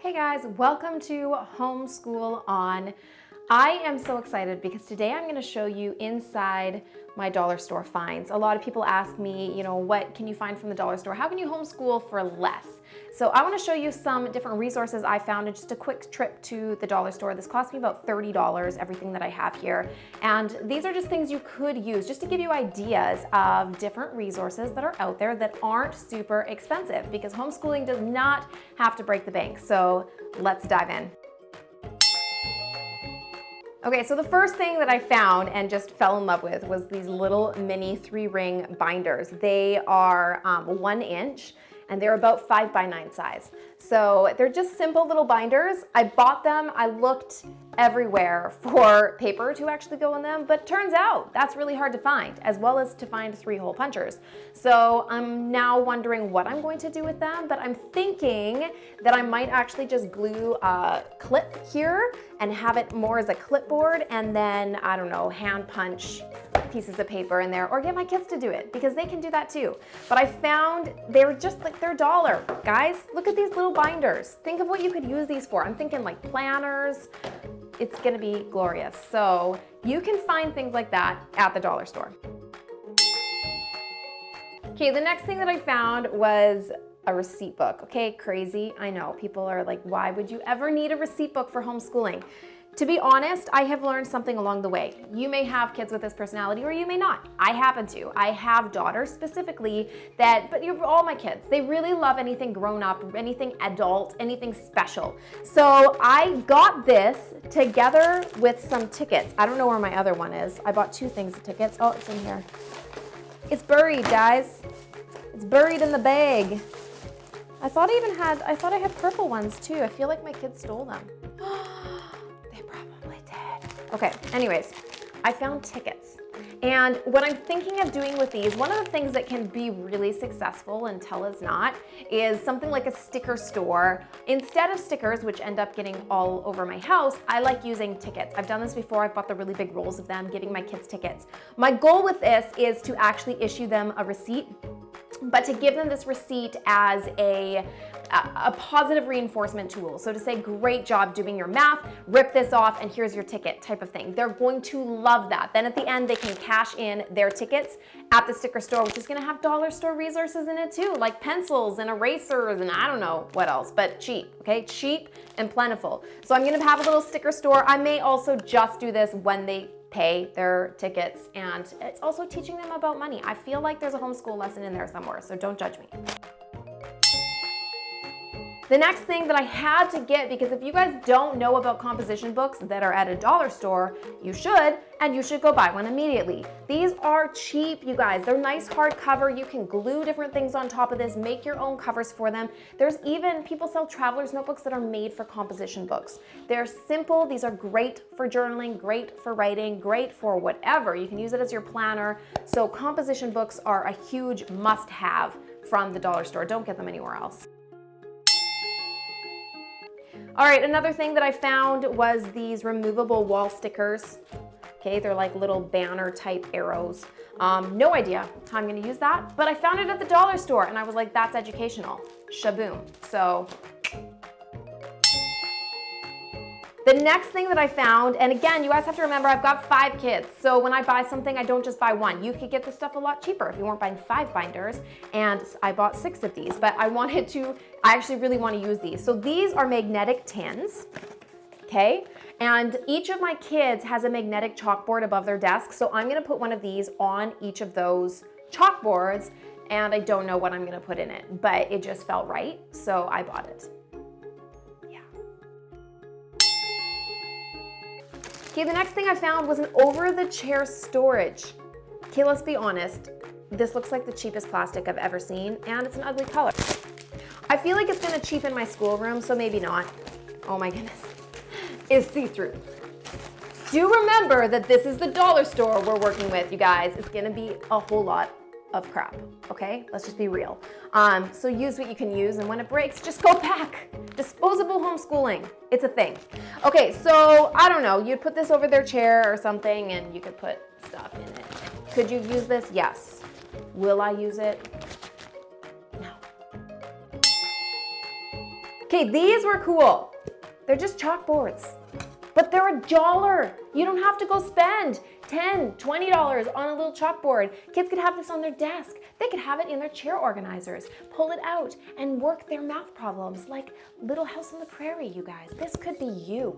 Hey guys, welcome to Homeschool On. I am so excited because today I'm going to show you inside my dollar store finds. A lot of people ask me, what can you find from the dollar store? How can you homeschool for less? So I want to show you some different resources I found in just a quick trip to the dollar store. This cost me about $30, everything that I have here. And these are just things you could use just to give you ideas of different resources that are out there that aren't super expensive, because homeschooling does not have to break the bank. So let's dive in. Okay, so the first thing that I found and just fell in love with was these little mini 3-ring binders. They are 1 inch and they're about 5 by 9 size. So they're just simple little binders. I bought them, I looked everywhere for paper to actually go in them, but turns out that's really hard to find, as well as to find 3-hole punchers. So I'm now wondering what I'm going to do with them, but I'm thinking that I might actually just glue a clip here and have it more as a clipboard, and then, I don't know, hand punch pieces of paper in there, or get my kids to do it because they can do that too. But I found they're just like, they're $1. Guys, look at these little binders. Think of what you could use these for. I'm thinking like planners. It's gonna be glorious. So you can find things like that at the dollar store. Okay, the next thing that I found was a receipt book. Okay, crazy, I know. People are like, why would you ever need a receipt book for homeschooling? To be honest, I have learned something along the way. You may have kids with this personality or you may not. I happen to. I have daughters specifically but you're all my kids. They really love anything grown up, anything adult, anything special. So I got this together with some tickets. I don't know where my other one is. I bought 2 things of tickets. Oh, it's in here. It's buried, guys. It's buried in the bag. I thought I had purple ones too. I feel like my kids stole them. Okay, anyways, I found tickets. And what I'm thinking of doing with these, one of the things that can be really successful until it's not, is something like a sticker store. Instead of stickers, which end up getting all over my house, I like using tickets. I've done this before. I've bought the really big rolls of them, giving my kids tickets. My goal with this is to actually issue them a receipt, but to give them this receipt as a positive reinforcement tool. So to say, great job doing your math, rip this off and here's your ticket type of thing. They're going to love that. Then at the end, they can cash in their tickets at the sticker store, which is gonna have dollar store resources in it too, like pencils and erasers and I don't know what else, but cheap, okay? Cheap and plentiful. So I'm gonna have a little sticker store. I may also just do this when they pay their tickets, and it's also teaching them about money. I feel like there's a homeschool lesson in there somewhere, so don't judge me. The next thing that I had to get, because if you guys don't know about composition books that are at a dollar store, you should, and you should go buy one immediately. These are cheap, you guys. They're nice hardcover. You can glue different things on top of this, make your own covers for them. There's even, people sell traveler's notebooks that are made for composition books. They're simple. These are great for journaling, great for writing, great for whatever. You can use it as your planner. So composition books are a huge must-have from the dollar store. Don't get them anywhere else. All right, another thing that I found was these removable wall stickers. Okay, they're like little banner type arrows. No idea how I'm gonna use that, but I found it at the dollar store and I was like, that's educational. Shaboom. So the next thing that I found, and again, you guys have to remember, I've got 5 kids. So when I buy something, I don't just buy 1. You could get this stuff a lot cheaper if you weren't buying 5 binders. And I bought 6 of these, but I actually really want to use these. So these are magnetic tins, okay? And each of my kids has a magnetic chalkboard above their desk. So I'm gonna put one of these on each of those chalkboards, and I don't know what I'm gonna put in it, but it just felt right, so I bought it. Okay, the next thing I found was an over-the-chair storage. Okay, let's be honest. This looks like the cheapest plastic I've ever seen, and it's an ugly color. I feel like it's gonna cheapen my schoolroom, so maybe not. Oh my goodness. It's see-through. Do remember that this is the dollar store we're working with, you guys. It's gonna be a whole lot of crap, okay? Let's just be real. So use what you can use, and when it breaks, just go back. Disposable homeschooling, it's a thing. Okay, so I don't know, you'd put this over their chair or something and you could put stuff in it. Could you use this? Yes. Will I use it? No. Okay, these were cool. They're just chalkboards, but they're $1. You don't have to go spend $10, $20 on a little chalkboard. Kids could have this on their desk. They could have it in their chair organizers, pull it out and work their math problems like Little House on the Prairie, you guys. This could be you.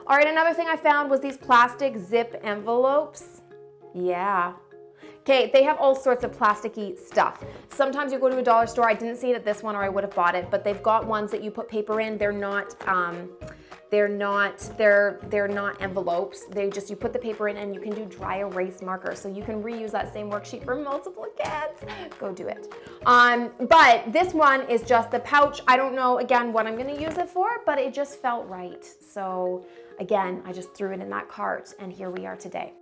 All right, another thing I found was these plastic zip envelopes. Yeah. Okay, they have all sorts of plasticky stuff. Sometimes you go to a dollar store, I didn't see it at this one or I would have bought it, but they've got ones that you put paper in. They're not envelopes. You put the paper in and you can do dry erase markers. So you can reuse that same worksheet for multiple kids. Go do it. But this one is just the pouch. I don't know, again, what I'm gonna use it for, but it just felt right. So again, I just threw it in that cart and here we are today.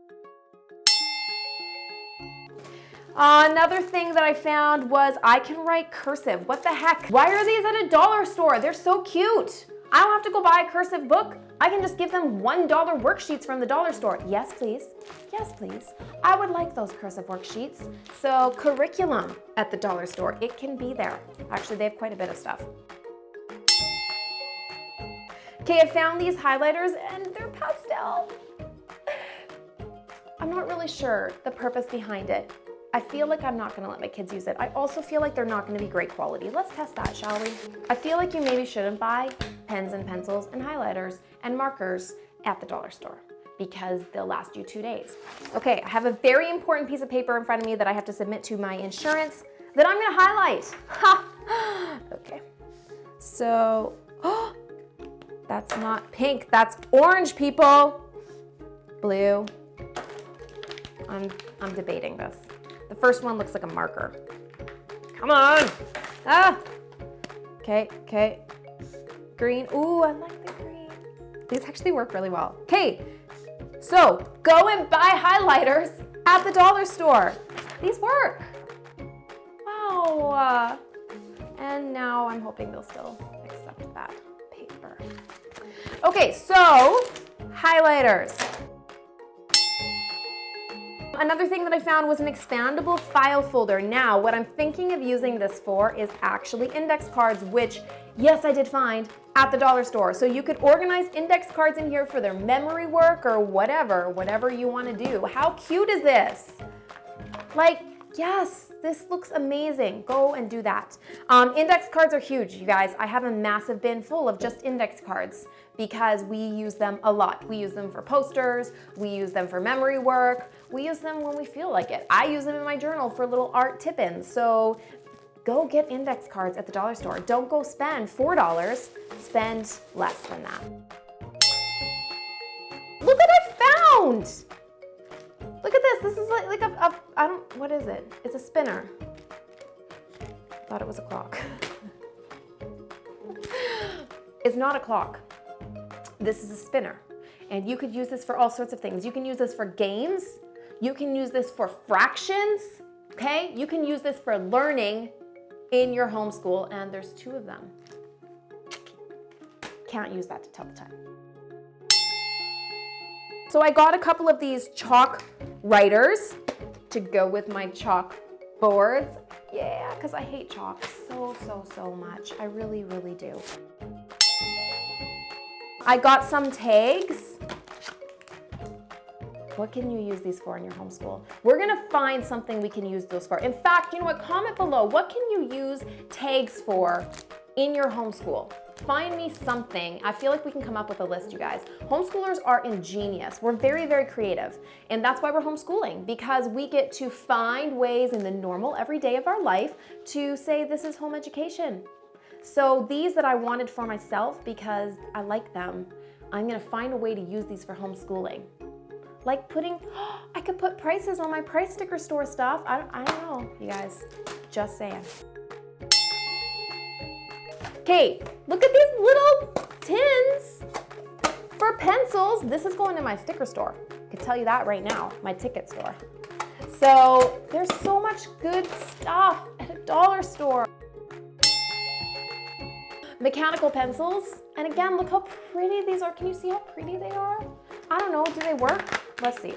Another thing that I found was I can write cursive. What the heck? Why are these at a dollar store? They're so cute. I don't have to go buy a cursive book. I can just give them $1 worksheets from the dollar store. Yes, please. Yes, please. I would like those cursive worksheets. So curriculum at the dollar store, it can be there. Actually, they have quite a bit of stuff. Okay, I found these highlighters and they're pastel. I'm not really sure the purpose behind it. I feel like I'm not gonna let my kids use it. I also feel like they're not gonna be great quality. Let's test that, shall we? I feel like you maybe shouldn't buy pens and pencils and highlighters and markers at the dollar store because they'll last you 2 days. Okay, I have a very important piece of paper in front of me that I have to submit to my insurance that I'm gonna highlight. Ha! Okay, so, that's not pink, that's orange, people. Blue. I'm debating this. The first one looks like a marker. Come on. Ah. Okay. Green. Ooh, I like the green. These actually work really well. Okay, so go and buy highlighters at the dollar store. These work. Wow. And now I'm hoping they'll still accept that paper. Okay, so highlighters. Another thing that I found was an expandable file folder. Now, what I'm thinking of using this for is actually index cards, which, yes, I did find at the dollar store. So you could organize index cards in here for their memory work or whatever you want to do. How cute is this? Like, yes, this looks amazing. Go and do that. Index cards are huge, you guys. I have a massive bin full of just index cards because we use them a lot. We use them for posters, we use them for memory work, we use them when we feel like it. I use them in my journal for little art tip-ins. So go get index cards at the dollar store. Don't go spend $4, spend less than that. Look what I found! Look at this, this is like what is it? It's a spinner. Thought it was a clock. It's not a clock. This is a spinner. And you could use this for all sorts of things. You can use this for games. You can use this for fractions, okay? You can use this for learning in your homeschool, and there's 2 of them. Can't use that to tell the time. So I got a couple of these chalk writers to go with my chalk boards. Yeah, because I hate chalk so much. I really, really do. I got some tags. What can you use these for in your homeschool? We're gonna find something we can use those for. In fact, you know what? Comment below. What can you use tags for in your homeschool? Find me something. I feel like we can come up with a list, you guys. Homeschoolers are ingenious. We're very, very creative. And that's why we're homeschooling, because we get to find ways in the normal everyday of our life to say this is home education. So these that I wanted for myself because I like them, I'm gonna find a way to use these for homeschooling. Like I could put prices on my price sticker store stuff. I don't know, you guys, just saying. Okay, look at these little tins for pencils. This is going to my sticker store. I can tell you that right now, my ticket store. So there's so much good stuff at a dollar store. Mechanical pencils. And again, look how pretty these are. Can you see how pretty they are? I don't know, do they work? Let's see.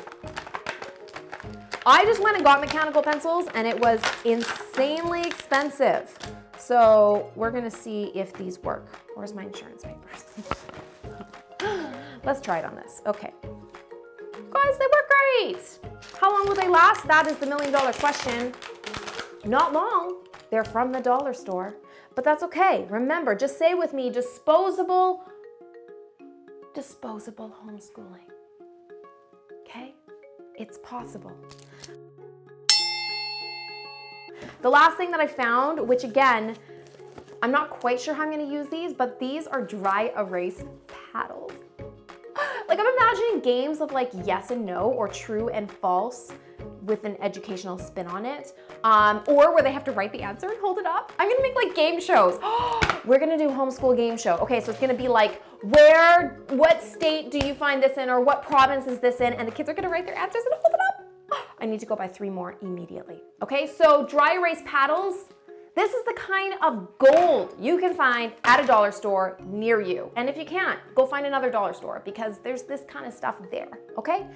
I just went and got mechanical pencils and it was insanely expensive. So we're gonna see if these work. Where's my insurance papers? Let's try it on this. Okay. Guys, they work great. How long will they last? That is the million-dollar question. Not long. They're from the dollar store, but that's okay. Remember, just say with me, disposable homeschooling. Okay? It's possible. The last thing that I found, which again, I'm not quite sure how I'm gonna use these, but these are dry erase paddles. Like, I'm imagining games of like yes and no or true and false with an educational spin on it, or where they have to write the answer and hold it up. I'm gonna make like game shows. We're gonna do homeschool game show. Okay, so it's gonna be like, what state do you find this in, or what province is this in? And the kids are gonna write their answers and hold it up. I need to go buy 3 more immediately. Okay, so dry erase paddles. This is the kind of gold you can find at a dollar store near you. And if you can't, go find another dollar store because there's this kind of stuff there, okay?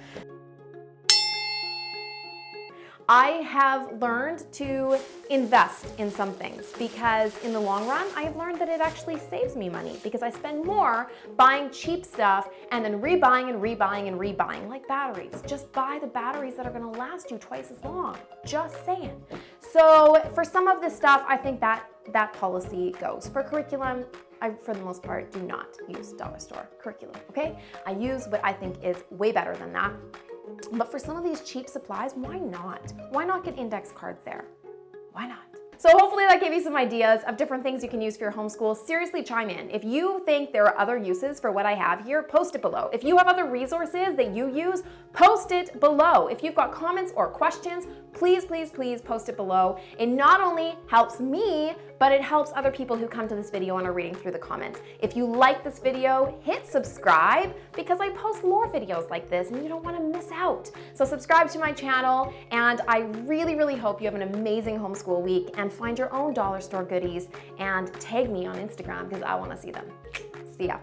I have learned to invest in some things because in the long run, I have learned that it actually saves me money because I spend more buying cheap stuff and then rebuying and rebuying and rebuying, like batteries. Just buy the batteries that are gonna last you twice as long, just saying. So for some of this stuff, I think that policy goes. For curriculum, I, for the most part, do not use dollar store curriculum, okay? I use what I think is way better than that. But for some of these cheap supplies, why not? Why not get index cards there? Why not? So hopefully that gave you some ideas of different things you can use for your homeschool. Seriously, chime in. If you think there are other uses for what I have here, post it below. If you have other resources that you use, post it below. If you've got comments or questions, please, please, please post it below. It not only helps me, but it helps other people who come to this video and are reading through the comments. If you like this video, hit subscribe because I post more videos like this and you don't want to miss out. So subscribe to my channel, and I really, really hope you have an amazing homeschool week and find your own dollar store goodies and tag me on Instagram because I want to see them. See ya.